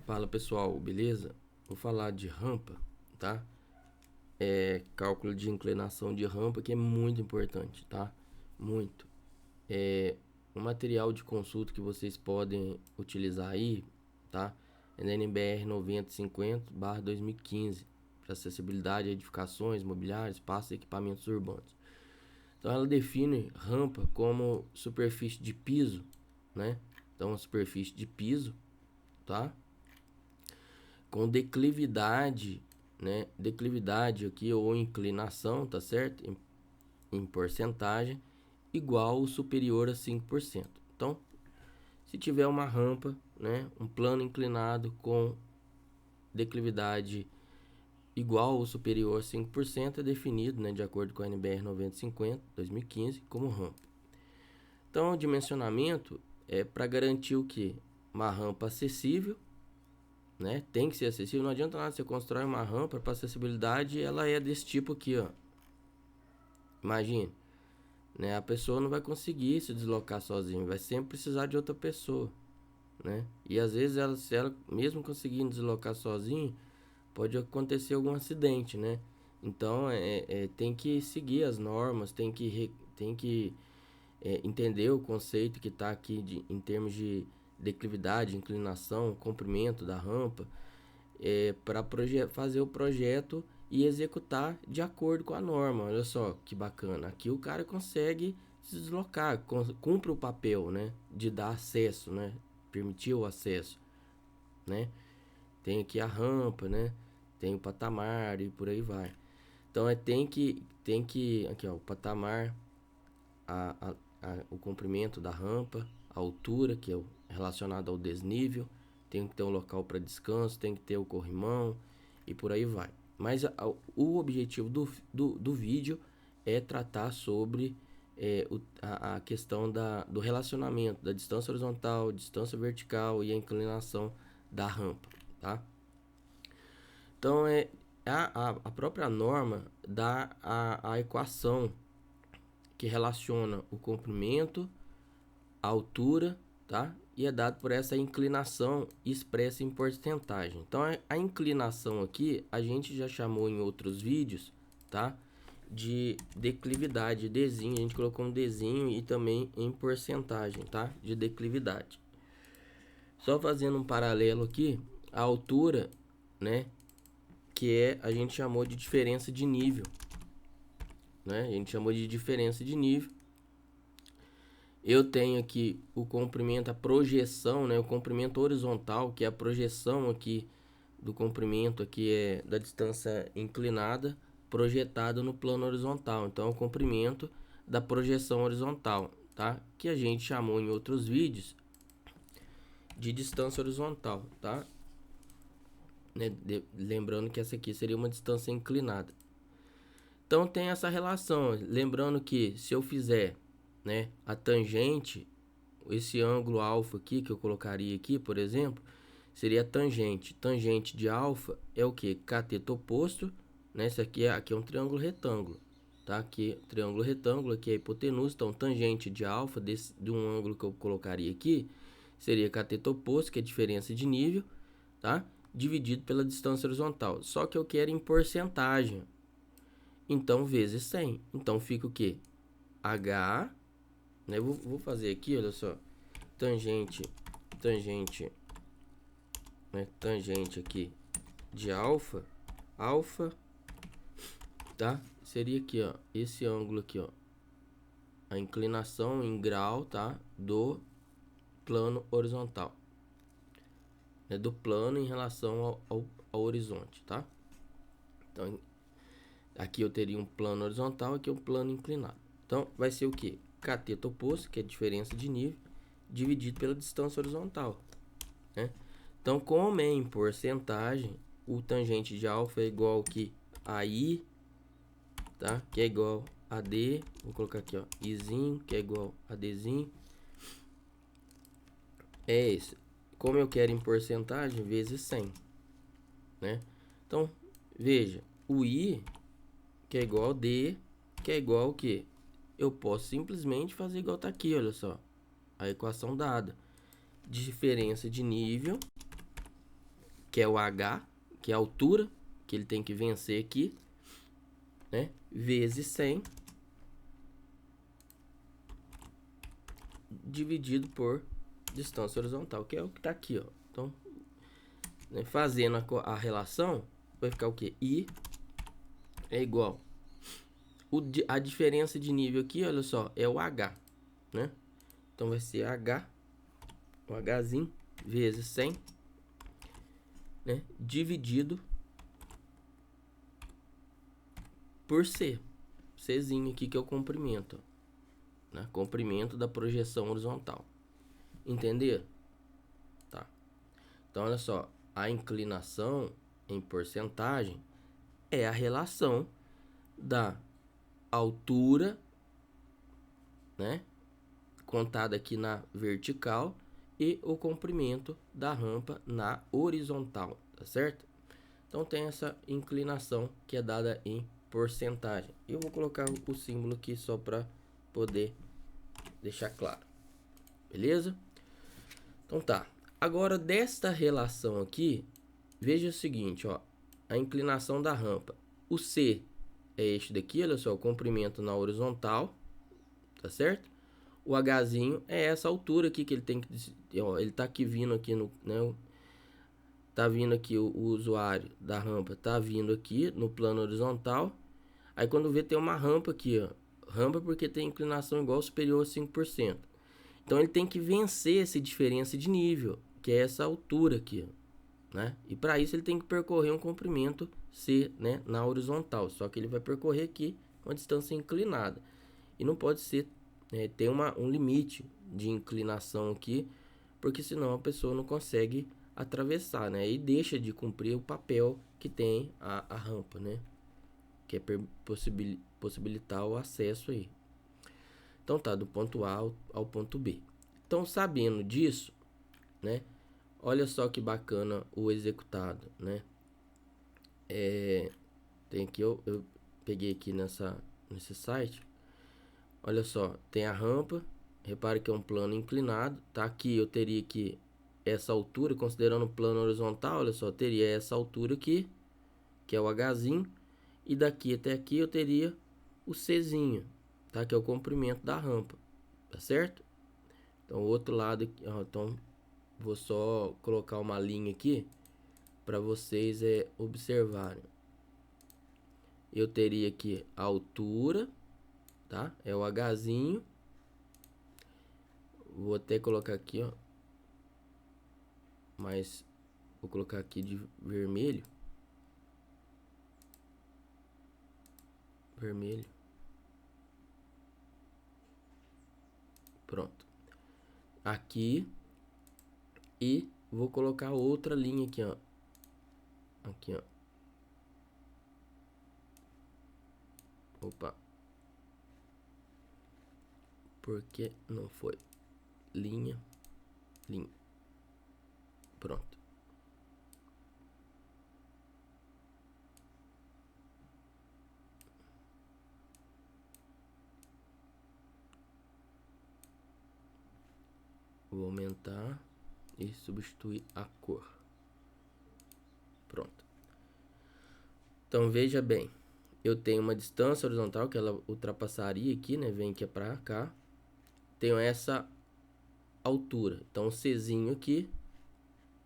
Fala pessoal, beleza? Vou falar de rampa, tá? Cálculo de inclinação de rampa que é muito importante, tá? Muito. O material de consulta que vocês podem utilizar aí, tá? É da NBR 9050/2015 para acessibilidade a edificações, mobiliários, espaços e equipamentos urbanos. Então ela define rampa como superfície de piso, né? Então a superfície de piso, tá? Com declividade, né? Declividade aqui ou inclinação, tá certo? Em porcentagem igual ou superior a 5%. Então, se tiver uma rampa, né, um plano inclinado com declividade igual ou superior a 5% é definido, né, de acordo com a NBR 9050/2015 como rampa. Então, o dimensionamento é para garantir o que? Uma rampa acessível, né? Tem que ser acessível. Não adianta nada você constrói uma rampa para acessibilidade, ela é desse tipo aqui, ó. Imagine, né? A pessoa não vai conseguir se deslocar sozinha, vai sempre precisar de outra pessoa, né? E às vezes se ela mesmo conseguindo deslocar sozinha, pode acontecer algum acidente, né? Então tem que seguir as normas, tem que entender o conceito que está aqui em termos de declividade, inclinação, comprimento da rampa, para fazer o projeto e executar de acordo com a norma. Olha só que bacana, aqui o cara consegue se deslocar, cumpre o papel, né, de dar acesso, né, permitir o acesso, né. Tem aqui a rampa, né, tem o patamar e por aí vai. Então tem que aqui ó, o patamar, o comprimento da rampa, a altura, que é relacionado ao desnível, tem que ter um local para descanso, tem que ter o corrimão e por aí vai. Mas o objetivo do vídeo é tratar sobre a questão do relacionamento da distância horizontal, distância vertical e a inclinação da rampa, tá? Então a própria norma dá a equação que relaciona o comprimento, a altura, tá? E é dado por essa inclinação expressa em porcentagem. Então a inclinação aqui a gente já chamou em outros vídeos, tá? De declividade, Dzinho, a gente colocou um Dzinho e também em porcentagem, tá? De declividade. Só fazendo um paralelo aqui, a altura, né? Que a gente chamou de diferença de nível, né? A gente chamou de diferença de nível. Eu tenho aqui o comprimento, a projeção, né? O comprimento horizontal, que é a projeção aqui do comprimento aqui da distância inclinada projetada no plano horizontal. Então, é o comprimento da projeção horizontal, tá? Que a gente chamou em outros vídeos de distância horizontal, tá? Né? Lembrando que essa aqui seria uma distância inclinada. Então, tem essa relação. Lembrando que se eu fizer, né, a tangente, esse ângulo alfa aqui que eu colocaria aqui, por exemplo, seria a tangente. Tangente de alfa é o que? Cateto oposto, né? Esse aqui é um triângulo retângulo, tá? Aqui triângulo retângulo, aqui é a hipotenusa. Então tangente de alfa de um ângulo que eu colocaria aqui seria cateto oposto, que é a diferença de nível, tá? Dividido pela distância horizontal. Só que eu quero em porcentagem. Então vezes 100. Então fica o que? H, né? Vou fazer aqui, olha só. Tangente, né? Tangente aqui de alfa, tá? Seria aqui, ó, esse ângulo aqui, ó, a inclinação em grau, tá? Do plano horizontal, né? Do plano em relação ao horizonte, tá? Então, aqui eu teria um plano horizontal, aqui um plano inclinado. Então, vai ser o que? Cateto oposto, que é a diferença de nível, dividido pela distância horizontal, né? Então, como é em porcentagem, o tangente de alfa é igual que a I, tá? Que é igual a D, vou colocar aqui, ó, Izinho, que é igual a Dzinho. É esse. Como eu quero em porcentagem, vezes 100, né? Então, veja, o I, que é igual a D, que é igual ao que? Eu posso simplesmente fazer igual tá aqui, olha só. A equação dada. Diferença de nível que é o H, que é a altura que ele tem que vencer aqui, né? Vezes 100 dividido por distância horizontal, que é o que está aqui, ó. Então, né, fazendo a relação, vai ficar o que? I é igual. A diferença de nível aqui, olha só, é o H, né? Então vai ser H, o Hzinho, vezes 100, né? Dividido por C. Czinho aqui que é o comprimento, né? Comprimento da projeção horizontal. Entenderam? Tá. Então olha só, a inclinação em porcentagem é a relação da altura, né, contada aqui na vertical, e o comprimento da rampa na horizontal, tá certo? Então tem essa inclinação que é dada em porcentagem. Eu vou colocar o símbolo aqui só para poder deixar claro. Beleza? Então tá. Agora desta relação aqui, veja o seguinte, ó, a inclinação da rampa. O C é este daqui, olha só, o comprimento na horizontal, tá certo? O Hzinho é essa altura aqui que ele tem que, ó, ele tá aqui vindo aqui no, né, tá vindo aqui o usuário da rampa, tá vindo aqui no plano horizontal. Aí quando vê tem uma rampa aqui, ó, rampa porque tem inclinação igual ou superior a 5%. Então ele tem que vencer essa diferença de nível, que é essa altura aqui, né? E para isso ele tem que percorrer um comprimento C, né, na horizontal, só que ele vai percorrer aqui uma distância inclinada. E não pode ser, tem um limite de inclinação aqui, porque senão a pessoa não consegue atravessar, né? E deixa de cumprir o papel que tem a rampa, né? Que é possibilitar o acesso aí. Então tá, do ponto A ao ponto B. Então, sabendo disso, né? Olha só que bacana o executado, né? Tem aqui, eu peguei aqui nesse site. Olha só, tem a rampa. Repare que é um plano inclinado. Tá aqui, eu teria que essa altura, considerando o plano horizontal, olha só, teria essa altura aqui, que é o Hzinho. E daqui até aqui eu teria o Czinho, tá? Que é o comprimento da rampa, tá certo? Então, o outro lado aqui, ó, então vou só colocar uma linha aqui para vocês observarem. Eu teria aqui a altura, tá? É o Hzinho. Vou até colocar aqui, ó. Mas vou colocar aqui de vermelho. Vermelho. Pronto. Aqui. E vou colocar outra linha aqui, ó. Aqui, ó. Opa. Porque não foi? Linha. Linha. Pronto. Vou aumentar e substituir a cor. Pronto. Então veja bem, eu tenho uma distância horizontal que ela ultrapassaria aqui, né? Vem aqui para cá. Tenho essa altura. Então o Czinho aqui,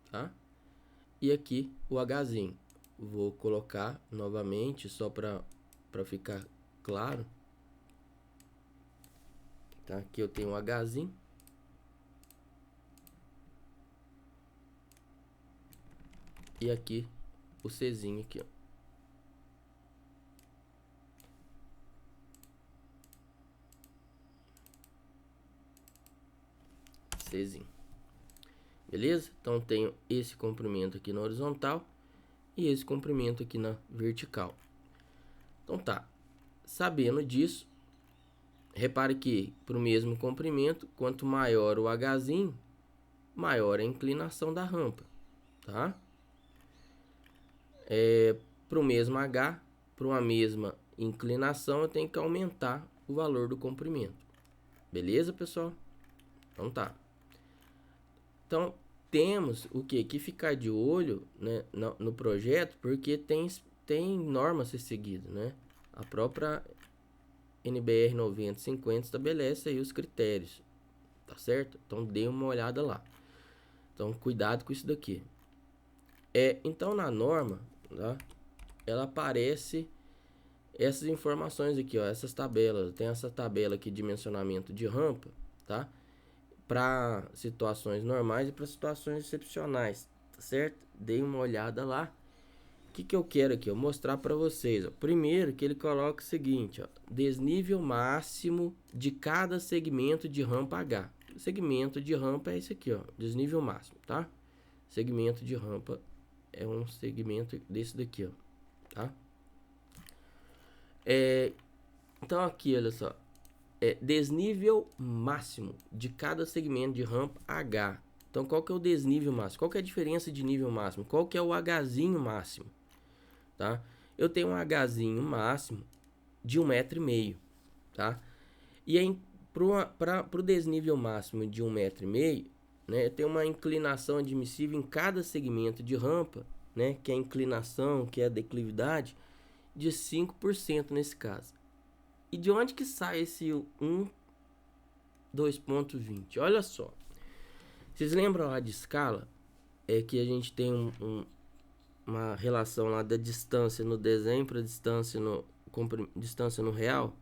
tá? E aqui o Hzinho. Vou colocar novamente só para ficar claro. Tá? Aqui eu tenho o Hzinho. E aqui o Czinho aqui, ó. Czinho. Beleza? Então tenho esse comprimento aqui na horizontal e esse comprimento aqui na vertical. Então tá. Sabendo disso, repare que para o mesmo comprimento, quanto maior o Hzinho, maior a inclinação da rampa, tá? Para o mesmo H, para uma mesma inclinação, eu tenho que aumentar o valor do comprimento. Beleza, pessoal? Então tá. Então, temos o que? Que ficar de olho, né, no projeto, porque tem norma a ser seguida, né? A própria NBR 9050 estabelece aí os critérios, tá certo? Então dê uma olhada lá. Então cuidado com isso daqui. Então na norma, tá? Ela aparece essas informações aqui, ó, essas tabelas. Tem essa tabela aqui de dimensionamento de rampa, tá? Para situações normais e para situações excepcionais, tá certo? Dei uma olhada lá. O que eu quero aqui? Eu mostrar para vocês. Ó. Primeiro que ele coloca o seguinte, ó, desnível máximo de cada segmento de rampa H. O segmento de rampa é esse aqui, ó, desnível máximo, tá? Segmento de rampa é um segmento desse daqui, ó, tá? Então aqui, olha só, desnível máximo de cada segmento de rampa H. Então qual que é o desnível máximo? Qual que é a diferença de nível máximo? Qual que é o Hzinho máximo? Tá? Eu tenho um Hzinho máximo de 1,5 m, tá? E aí, para o desnível máximo de 1,5 m, né, tem uma inclinação admissível em cada segmento de rampa, né, que é a inclinação, que é a declividade, de 5% nesse caso. E de onde que sai esse 2,20? Olha só. Vocês lembram lá de escala? É que a gente tem uma relação lá da distância no desenho para distância no real.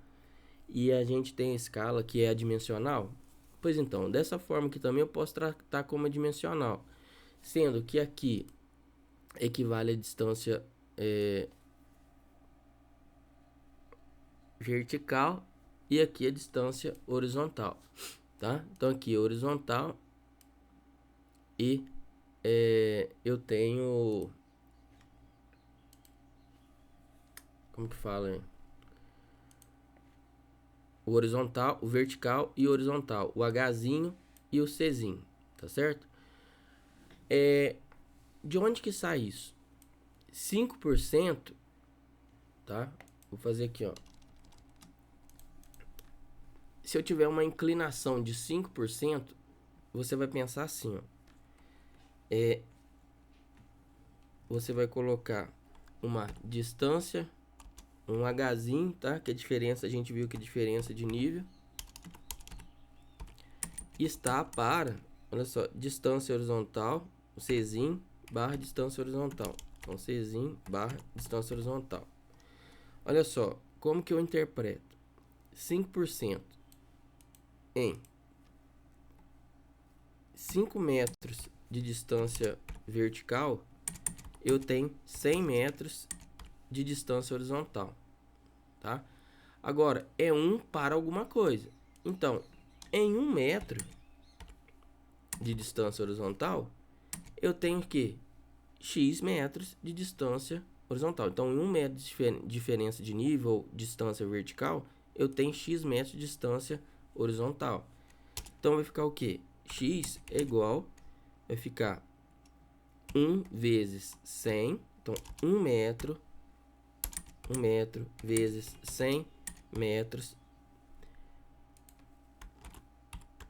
E a gente tem a escala que é adimensional. Pois então, dessa forma que também eu posso tratar como adimensional. Sendo que aqui equivale a distância vertical e aqui a distância horizontal, tá? Então aqui horizontal e eu tenho, como que fala, hein? O horizontal, o vertical e o horizontal, o Hzinho e o Czinho, tá certo? De onde que sai isso? 5%, tá? Vou fazer aqui, ó. Se eu tiver uma inclinação de 5%, você vai pensar assim, ó. Você vai colocar uma distância, um Hzinho, tá? Que a diferença, a gente viu que a diferença de nível está para, olha só, distância horizontal, o Czinho barra distância horizontal. Então, Czinho barra distância horizontal. Olha só, como que eu interpreto? 5% em 5 metros de distância vertical, eu tenho 100 metros de distância horizontal, tá? Agora, é 1 para alguma coisa. Então, em 1 metro de distância horizontal, eu tenho que x metros de distância horizontal. Então, em 1 metro de diferença de nível, distância vertical, eu tenho x metros de distância horizontal. Então, vai ficar o quê? X é igual, vai ficar 1 vezes 100. Então, 1 metro vezes 100 metros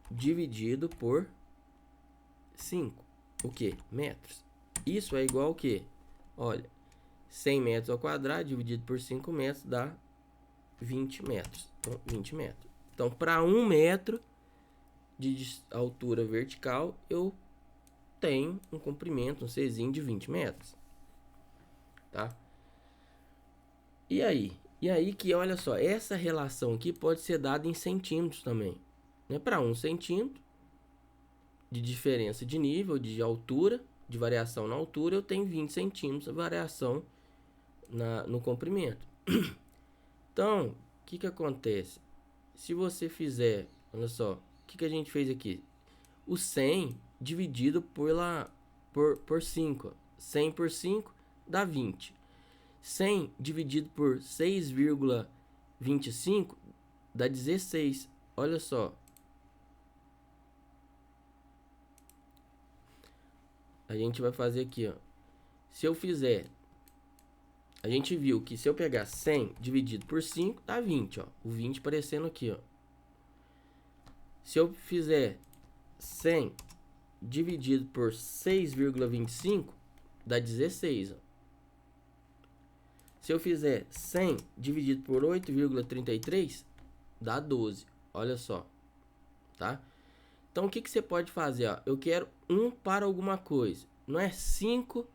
dividido por 5. O que? Metros. Isso é igual ao que? Olha, 100 metros ao quadrado dividido por 5 metros dá 20 metros. Então, 20 metros. Então, para 1 metro de altura vertical, eu tenho um comprimento, um Czinho de 20 metros. Tá? E aí? E aí que, olha só, essa relação aqui pode ser dada em centímetros também. Né? Para 1 centímetro de diferença de nível, de altura, de variação na altura, eu tenho 20 centímetros de variação no comprimento. Então, o que acontece? Se você fizer, olha só, o que a gente fez aqui? O 100 dividido por 5. 100 por 5 dá 20. 100 dividido por 6,25 dá 16. Olha só. A gente vai fazer aqui, ó. Se eu fizer, a gente viu que se eu pegar 100 dividido por 5 dá 20, ó. O 20 aparecendo aqui, ó. Se eu fizer 100 dividido por 6,25 dá 16, ó. Se eu fizer 100 dividido por 8,33 dá 12. Olha só, tá? Então o que você pode fazer, ó? Eu quero 1 para alguma coisa. Não é 5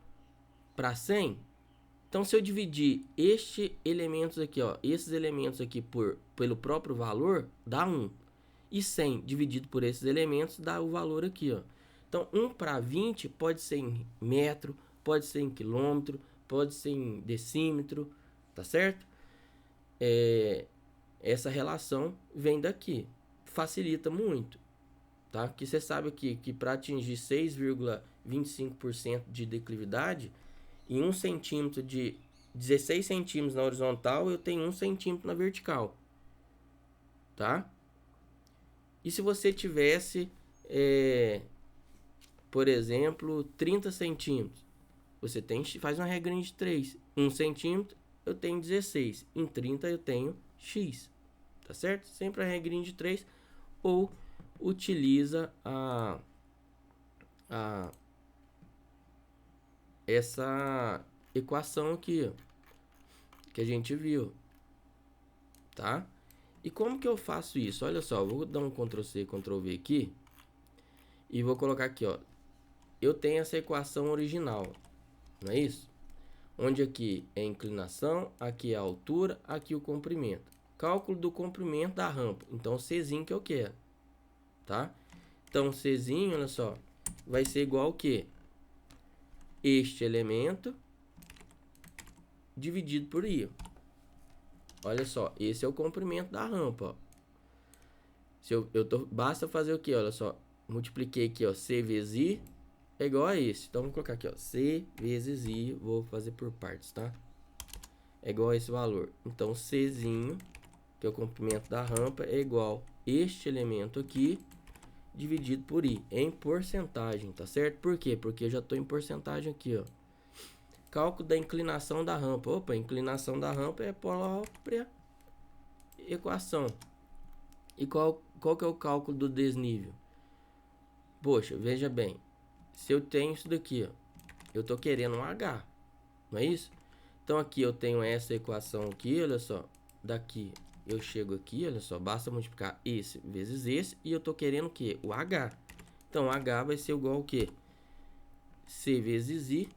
para 100? Então se eu dividir esses elementos aqui, ó, esses elementos aqui pelo próprio valor, dá 1. E 100 dividido por esses elementos dá o valor aqui, ó. Então 1 para 20 pode ser em metro, pode ser em quilômetro, pode ser em decímetro, tá certo? Essa relação vem daqui, facilita muito, tá? Que você sabe aqui que para atingir 6,25% de declividade, em 1 centímetro de 16 centímetros na horizontal, eu tenho 1 centímetro na vertical, tá? E se você tivesse, por exemplo, 30 centímetros, você faz uma regrinha de 3. 1 centímetro eu tenho 16, em 30 eu tenho X, tá certo? Sempre a regrinha de 3, ou utiliza essa equação aqui, ó, que a gente viu, tá? E como que eu faço isso? Olha só, vou dar um Ctrl+C, Ctrl+V aqui e vou colocar aqui, ó. Eu tenho essa equação original, não é isso? Onde aqui é a inclinação, aqui é a altura, aqui o comprimento. Cálculo do comprimento da rampa. Então, Czinho que eu quero, tá? Então, Czinho, olha só, vai ser igual ao quê? Este elemento dividido por I. Olha só, esse é o comprimento da rampa, ó. Basta fazer o que? Olha só, multipliquei aqui, ó, C vezes I é igual a esse. Então, vou colocar aqui, ó, C vezes I, vou fazer por partes, tá? É igual a esse valor. Então, Czinho, que é o comprimento da rampa, é igual este elemento aqui, dividido por I, em porcentagem, tá certo? Por quê? Porque eu já estou em porcentagem aqui, ó. Cálculo da inclinação da rampa. Opa, a inclinação da rampa é a própria equação. E qual que é o cálculo do desnível? Poxa, veja bem. Se eu tenho isso daqui, ó, eu tô querendo um H, não é isso? Então aqui eu tenho essa equação aqui, olha só. Daqui eu chego aqui, olha só, basta multiplicar esse vezes esse e eu tô querendo o quê? O H. Então H vai ser igual ao quê? C vezes I.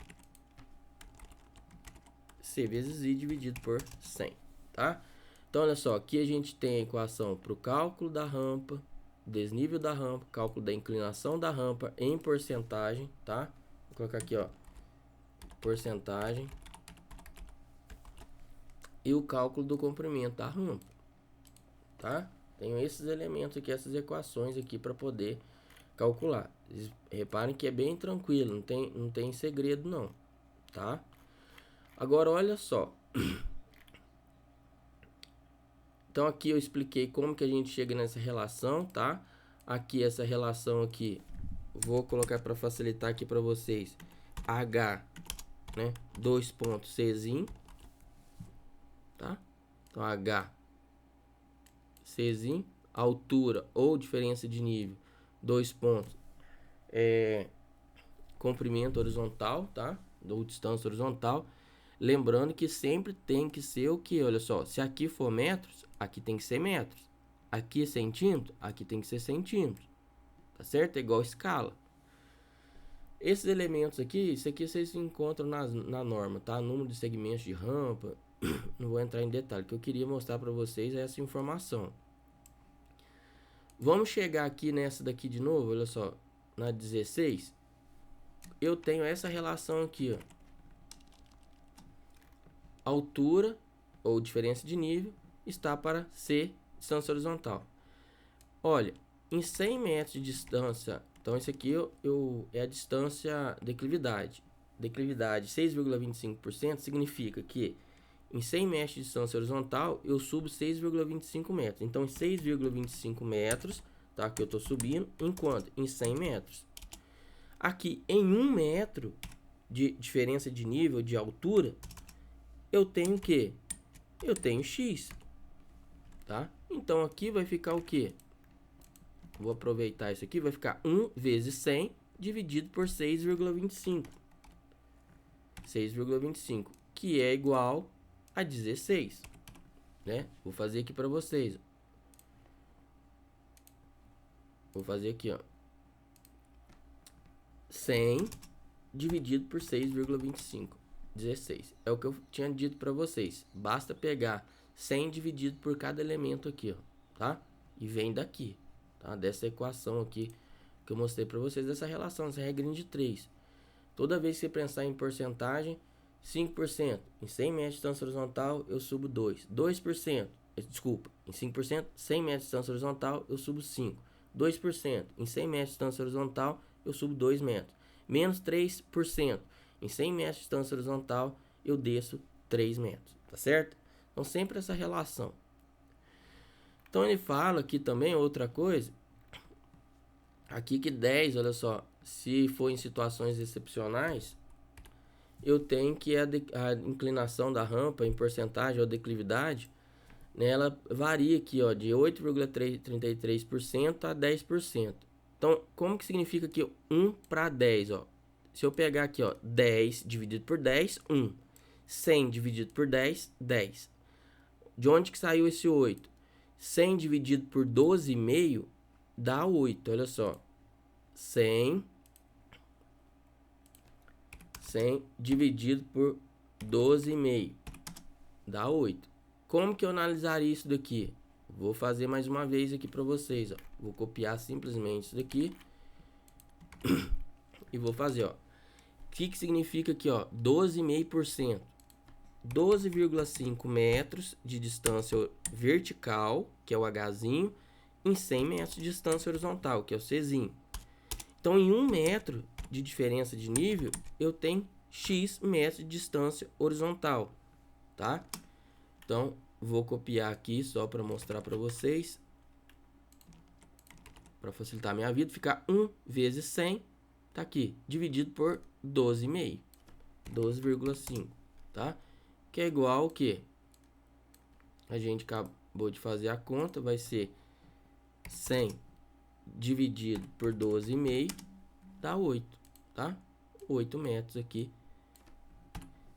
C vezes I dividido por 100, tá? Então olha só, aqui a gente tem a equação para o cálculo da rampa, desnível da rampa, cálculo da inclinação da rampa em porcentagem, tá? Vou colocar aqui, ó, porcentagem, e o cálculo do comprimento da rampa, tá? Tenho esses elementos aqui, essas equações aqui para poder calcular. Reparem que é bem tranquilo, não tem segredo não, tá? Agora olha só. Então aqui eu expliquei como que a gente chega nessa relação, tá? Aqui essa relação aqui, vou colocar para facilitar aqui para vocês. H, né? 2 pontos Czinho, tá? Então H, Czinho, altura ou diferença de nível, 2 pontos, comprimento horizontal, tá? Ou distância horizontal. Lembrando que sempre tem que ser o que? Olha só, se aqui for metros, aqui tem que ser metros. Aqui é centímetro, aqui tem que ser centímetros. Tá certo? É igual escala. Esses elementos aqui, isso aqui vocês encontram na norma, tá? Número de segmentos de rampa. Não vou entrar em detalhe. O que eu queria mostrar para vocês é essa informação. Vamos chegar aqui nessa daqui de novo, olha só. Na 16, eu tenho essa relação aqui, ó. Altura ou diferença de nível está para C, distância horizontal. Olha, em 100 metros de distância, então isso aqui é a distância declividade. Declividade 6,25% significa que em 100 metros de distância horizontal eu subo 6,25 metros. Então em 6,25 metros, tá, que eu estou subindo, enquanto em 100 metros. Aqui em 1 metro de diferença de nível, de altura, eu tenho o quê? Eu tenho X, tá? Então aqui vai ficar o quê? Vou aproveitar isso aqui, vai ficar 1 vezes 100, dividido por 6,25. 6,25, que é igual a 16, né? Vou fazer aqui para vocês. Vou fazer aqui, ó. 100 dividido por 6,25, 16. É o que eu tinha dito para vocês. Basta pegar 100 dividido por cada elemento aqui, ó, tá? E vem daqui, tá? Dessa equação aqui que eu mostrei para vocês, dessa relação, essa regrinha de 3. Toda vez que você pensar em porcentagem, 5%, em 100 metros de distância horizontal, eu subo 2. 2%, desculpa, em 5%, 100 metros de distância horizontal, eu subo 5. 2%, em 100 metros de distância horizontal, eu subo 2 metros. Menos 3%, em 100 metros de distância horizontal, eu desço 3 metros, tá certo? Então, sempre essa relação. Então, ele fala aqui também outra coisa, aqui que 10, olha só, se for em situações excepcionais, eu tenho que a inclinação da rampa em porcentagem ou declividade, né, ela varia aqui, ó, de 8,33% a 10%. Então, como que significa aqui 1 para 10, ó? Se eu pegar aqui, ó, 10 dividido por 10, 1. 100 dividido por 10, 10. De onde que saiu esse 8? 100 dividido por 12,5 dá 8, olha só. 100 dividido por 12,5 dá 8. Como que eu analisaria isso daqui? Vou fazer mais uma vez aqui para vocês, ó. Vou copiar simplesmente isso daqui e vou fazer, ó. O que significa aqui, ó? 12,5%. 12,5 metros de distância vertical, que é o Hzinho, em 100 metros de distância horizontal, que é o Czinho. Então, em 1 metro de diferença de nível, eu tenho X metros de distância horizontal, tá? Então, vou copiar aqui só para mostrar para vocês, para facilitar a minha vida. Ficar 1 vezes 100, tá aqui, dividido por 12,5, 12,5, tá? Que é igual ao que? A gente acabou de fazer a conta, vai ser 100 dividido por 12,5, dá 8, tá? 8 metros aqui.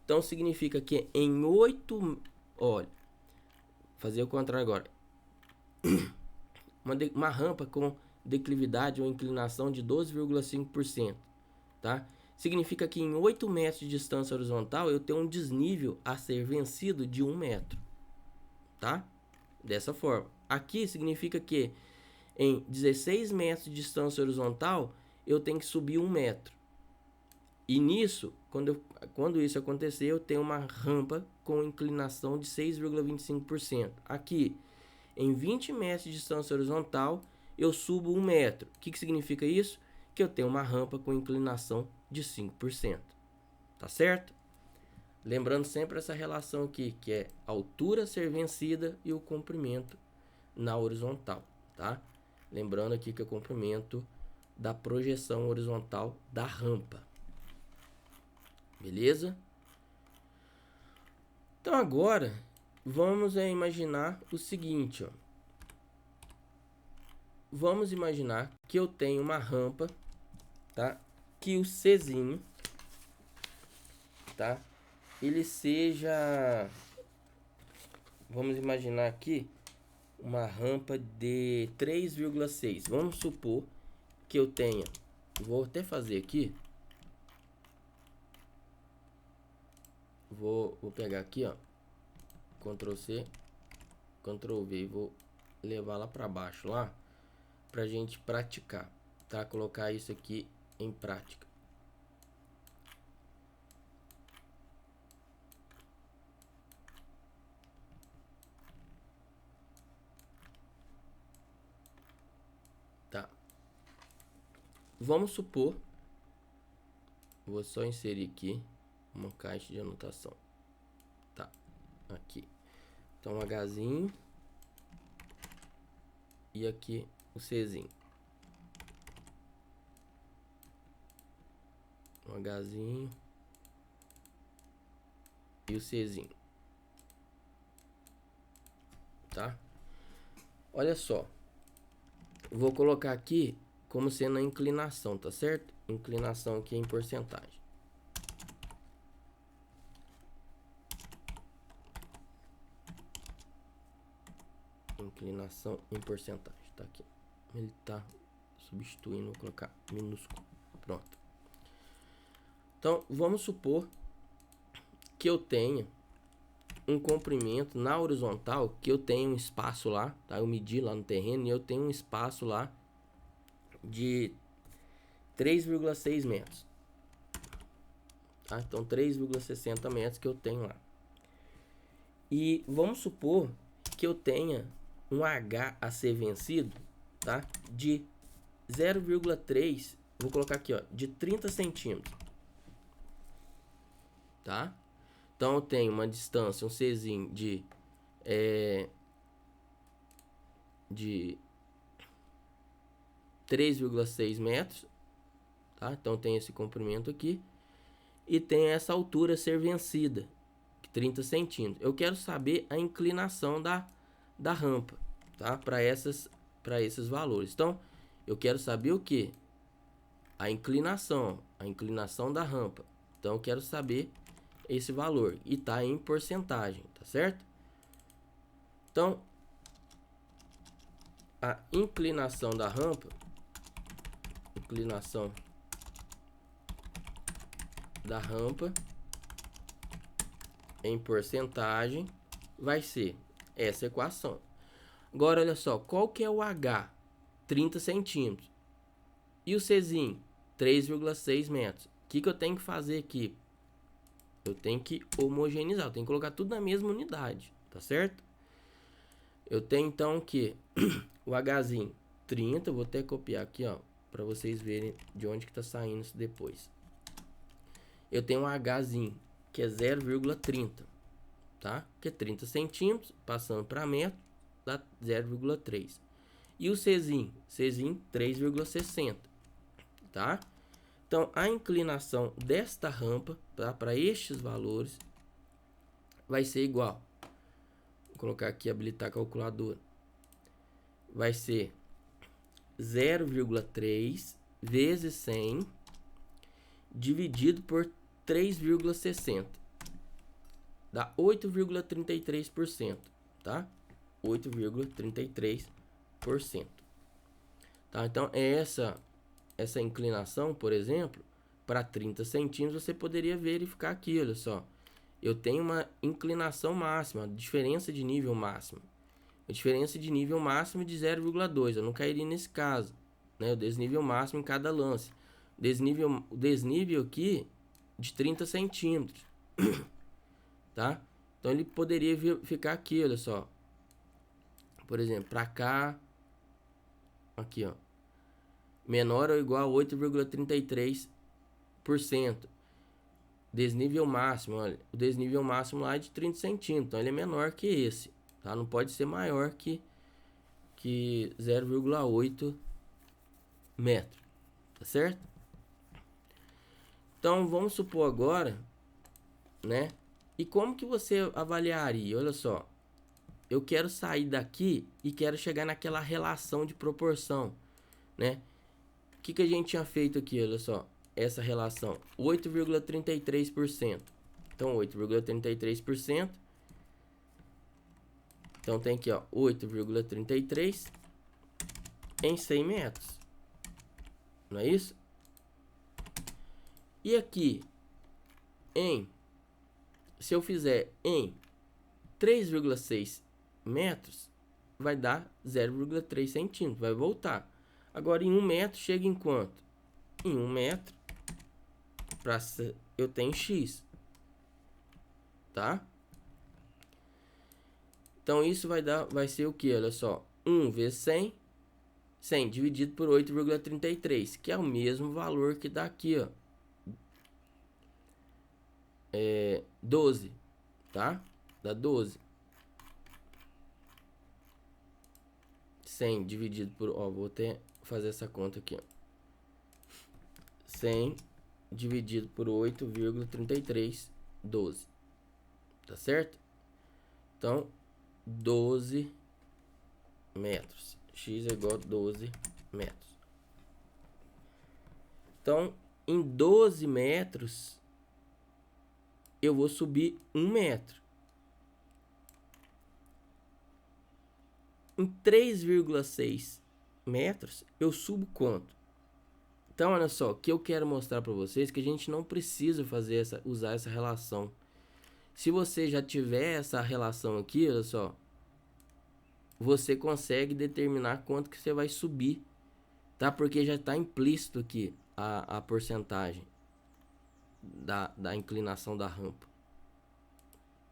Então, significa que em 8... Olha, fazer o contrário agora. Uma rampa com declividade ou inclinação de 12,5%, tá? Significa que em 8 metros de distância horizontal eu tenho um desnível a ser vencido de 1 metro, tá? Dessa forma. Aqui significa que em 16 metros de distância horizontal eu tenho que subir 1 metro. E nisso, quando isso acontecer, eu tenho uma rampa com inclinação de 6,25%. Aqui, em 20 metros de distância horizontal, eu subo 1 metro. O que significa isso? Que eu tenho uma rampa com inclinação de 5%. Tá certo? Lembrando sempre essa relação aqui, que é a altura a ser vencida e o comprimento na horizontal, tá? Lembrando aqui que é o comprimento da projeção horizontal da rampa. Beleza? Então agora vamos imaginar o seguinte, ó. Vamos imaginar que eu tenho uma rampa, tá? Que o Czinho, tá? Ele seja, vamos imaginar aqui uma rampa de 3,6. Vamos supor que eu tenha, vou até fazer aqui. Vou pegar aqui, ó, Ctrl C, Ctrl V, e vou levar lá para baixo lá, pra gente praticar, tá? Colocar isso aqui em prática. Tá. Vamos supor, vou só inserir aqui uma caixa de anotação. Tá, aqui. Então, Hzinho e aqui o Czinho. Um Hzinho e o Czinho. Tá? Olha só. Vou colocar aqui como sendo a inclinação, tá certo? inclinação aqui em porcentagem. Inclinação em porcentagem, tá aqui. Ele tá substituindo, vou colocar minúsculo. Pronto. Então, vamos supor que eu tenha um comprimento na horizontal, que eu tenho um espaço lá, tá? Eu medi lá no terreno e eu tenho um espaço lá de 3,6 metros. Tá? Então, 3,60 metros que eu tenho lá. E vamos supor que eu tenha um H a ser vencido, tá? De 0,3, vou colocar aqui, ó, de 30 centímetros. Tá? Então, eu tenho uma distância, um Czinho de 3,6 metros, tá? Então, tem esse comprimento aqui. E tem essa altura a ser vencida, 30 centímetros. Eu quero saber a inclinação da rampa, tá? Para esses valores. Então, eu quero saber o que? A inclinação da rampa. Então, eu quero saber esse valor e tá em porcentagem, tá certo? Então, a inclinação da rampa, em porcentagem vai ser essa equação. Agora, olha só, qual que é o H? 30 centímetros. E o Czinho? 3,6 metros. O que eu tenho que fazer aqui? Eu tenho que homogeneizar, eu tenho que colocar tudo na mesma unidade, tá certo? Eu tenho então que o Hzinho 30, eu vou até copiar aqui, ó, para vocês verem de onde que tá saindo isso depois. Eu tenho um Hzinho que é 0,30, tá? Que é 30 centímetros, passando para metro, dá 0,3. E o Czinho 3,60, tá? Então, a inclinação desta rampa, tá, para estes valores vai ser igual. Vou colocar aqui, habilitar a calculadora. Vai ser 0,3 vezes 100 dividido por 3,60. Dá 8,33%, tá? 8,33%. Tá? Então, essa inclinação, por exemplo, para 30 centímetros, você poderia verificar aqui, olha só. Eu tenho uma inclinação máxima, diferença de nível máximo. A diferença de nível máximo de 0,2, eu não cairia nesse caso, né? O desnível máximo em cada lance. O desnível aqui de 30 centímetros, tá? Então, ele poderia ficar aqui, olha só. Por exemplo, para cá, aqui, ó. Menor ou igual a 8,33%. Desnível máximo, olha, o desnível máximo lá é de 30 centímetros, então ele é menor que esse, tá? Não pode ser maior que 0,8 metro, tá certo? Então, vamos supor agora, né? E como que você avaliaria? Olha só, eu quero sair daqui e quero chegar naquela relação de proporção, né? O que a gente tinha feito aqui, olha só. Essa relação, 8,33%. Então, 8,33%. Então, tem aqui, ó, 8,33 em 100 metros. Não é isso? E aqui, se eu fizer em 3,6 metros, vai dar 0,3 centímetros. Vai voltar. Agora, em 1 metro, chega em quanto? Em 1 metro, eu tenho x, tá? Então, isso vai ser o que? Olha só, 1 vezes 100, 100 dividido por 8,33, que é o mesmo valor que dá aqui, ó. 12, tá? Dá 12. 100 dividido por, ó, vou até fazer essa conta aqui, ó. 100 dividido por 8,33, 12. Tá certo? Então, 12 metros. X é igual a 12 metros. Então, em 12 metros, eu vou subir 1 metro. Em 3,6 metros, eu subo quanto? Então, olha só, o que eu quero mostrar para vocês é que a gente não precisa usar essa relação. Se você já tiver essa relação aqui, olha só, você consegue determinar quanto que você vai subir, tá? Porque já está implícito aqui a porcentagem da inclinação da rampa,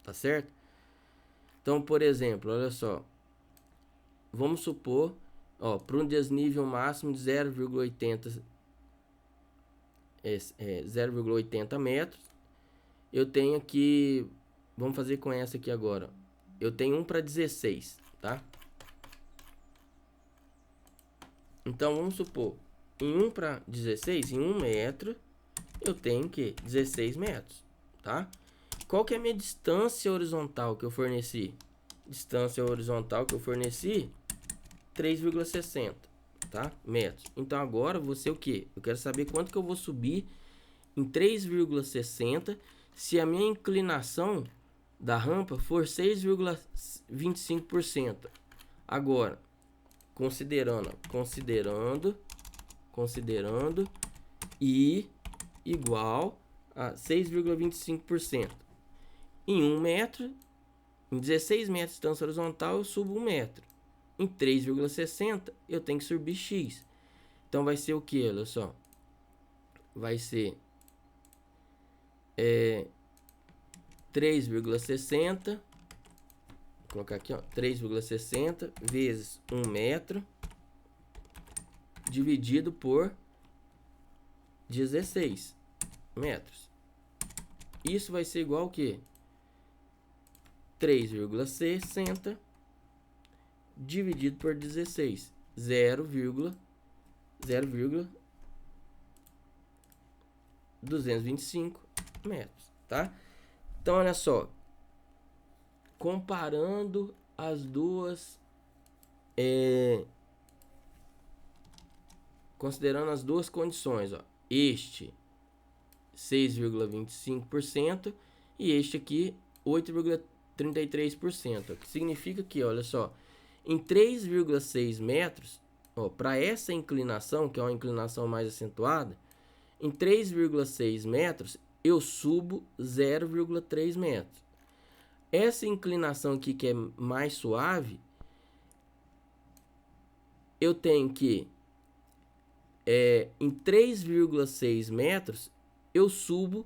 tá certo? Então, por exemplo, olha só, vamos supor, ó, para um desnível máximo de 0,80 metros, eu tenho aqui, vamos fazer com essa aqui agora, eu tenho 1 para 16, tá? Então, vamos supor, em 1 para 16, em 1 metro, eu tenho que 16 metros, tá? Qual que é a minha distância horizontal que eu forneci? Distância horizontal que eu forneci, 3,60, tá? Metros. Então, agora, você o quê? Eu quero saber quanto que eu vou subir em 3,60 se a minha inclinação da rampa for 6,25%. Agora, considerando I igual a 6,25%. Em 1 metro, em 16 metros de distância horizontal, eu subo 1 metro. Em 3,60, eu tenho que subir X. Então, vai ser o que? Olha só. Vai ser 3,60. Vou colocar aqui, ó, 3,60 vezes 1 metro dividido por 16 metros. Isso vai ser igual ao que? 3,60 dividido por 16. 0,225 metros, tá? Então, olha só. Comparando as duas... considerando as duas condições, ó. Este 6,25% e este aqui 8,33%, que significa que, olha só, em 3,6 metros, para essa inclinação, que é uma inclinação mais acentuada, em 3,6 metros eu subo 0,3 metros. Essa inclinação aqui, que é mais suave, eu tenho que em 3,6 metros eu subo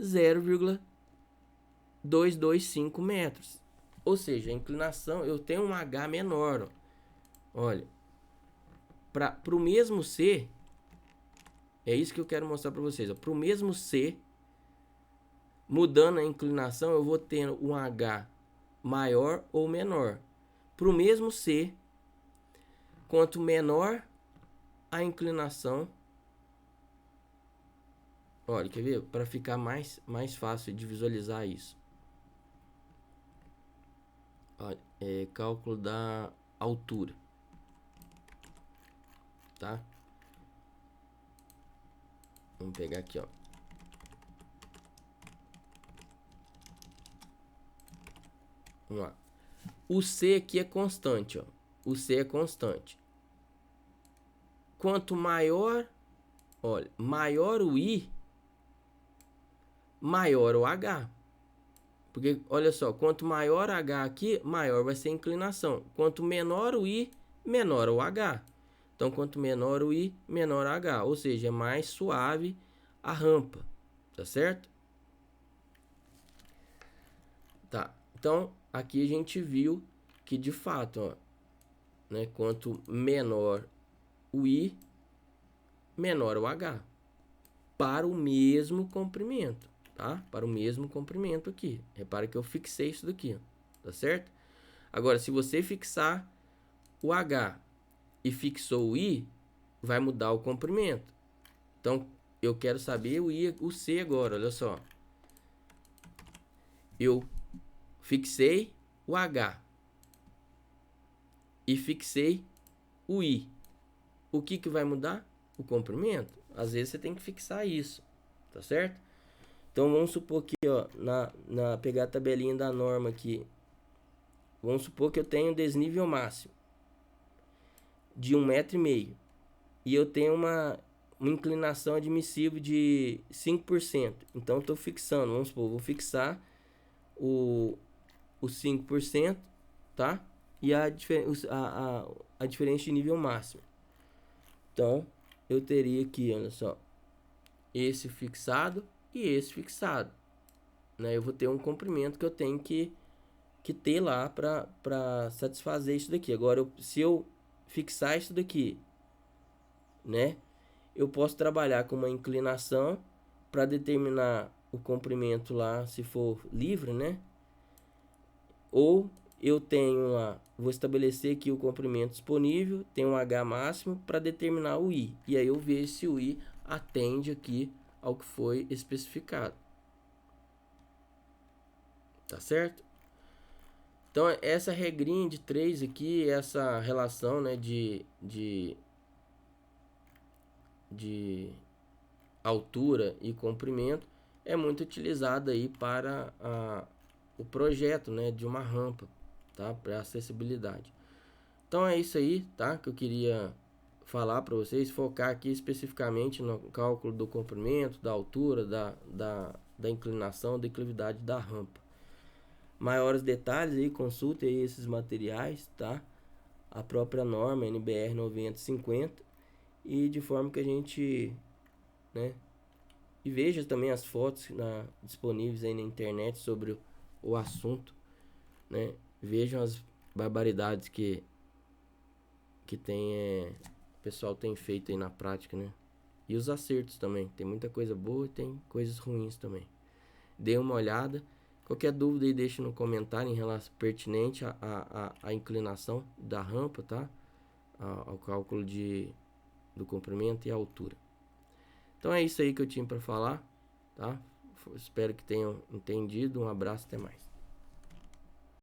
0,225 metros. Ou seja, a inclinação, eu tenho um H menor. Ó. Olha, para o mesmo C, é isso que eu quero mostrar para vocês. Para o mesmo C, mudando a inclinação, eu vou tendo um H maior ou menor. Para o mesmo C, quanto menor a inclinação, olha, quer ver? Para ficar mais fácil de visualizar isso. Olha, cálculo da altura, tá? Vamos pegar aqui, ó. Vamos lá. O C aqui é constante, ó. O C é constante. Quanto maior, olha, maior o I, maior o H. Porque, olha só, quanto maior H aqui, maior vai ser a inclinação. Quanto menor o I, menor o H. Então, quanto menor o I, menor o H. Ou seja, é mais suave a rampa. Tá certo? Tá. Então, aqui a gente viu que, de fato, ó, né, quanto menor o I, menor o H. Para o mesmo comprimento. Tá? Para o mesmo comprimento aqui. Repara que eu fixei isso daqui, tá certo? Agora, se você fixar o H e fixou o I, vai mudar o comprimento. Então, eu quero saber o C agora, olha só. Eu fixei o H e fixei o I. O que vai mudar? O comprimento. às vezes você tem que fixar isso, tá certo? Então vamos supor que, ó, pegar a tabelinha da norma aqui, vamos supor que eu tenho desnível máximo de 1,5 m e eu tenho uma inclinação admissível de 5%. Então estou fixando, vamos supor, vou fixar o 5%, tá? E a diferença de nível máximo. Então eu teria aqui, olha só, esse fixado e esse fixado, né? Eu vou ter um comprimento que eu tenho que ter lá para satisfazer isso daqui. Agora, se eu fixar isso daqui, né, eu posso trabalhar com uma inclinação para determinar o comprimento lá, se for livre, né? Ou eu tenho lá, vou estabelecer aqui o comprimento disponível, tem um H máximo para determinar o I. E aí eu vejo se o I atende aqui ao que foi especificado. Tá certo? Então, essa regrinha de 3 aqui, essa relação, né, de altura e comprimento é muito utilizada aí para o projeto, né, de uma rampa, tá, para acessibilidade. Então é isso aí, tá, que eu queria falar para vocês, focar aqui especificamente no cálculo do comprimento, da altura, da inclinação, da declividade da rampa. Maiores detalhes aí, consulte aí esses materiais, tá? A própria norma NBR 9050 e de forma que a gente, né, e veja também as fotos disponíveis aí na internet sobre o assunto, né? Vejam as barbaridades que o pessoal tem feito aí na prática, né? E os acertos também, tem muita coisa boa e tem coisas ruins também. Dê uma olhada. Qualquer dúvida aí deixa no comentário em relação pertinente à inclinação da rampa, tá? Ao cálculo do comprimento e altura. Então é isso aí que eu tinha para falar, tá? Espero que tenham entendido. Um abraço, até mais.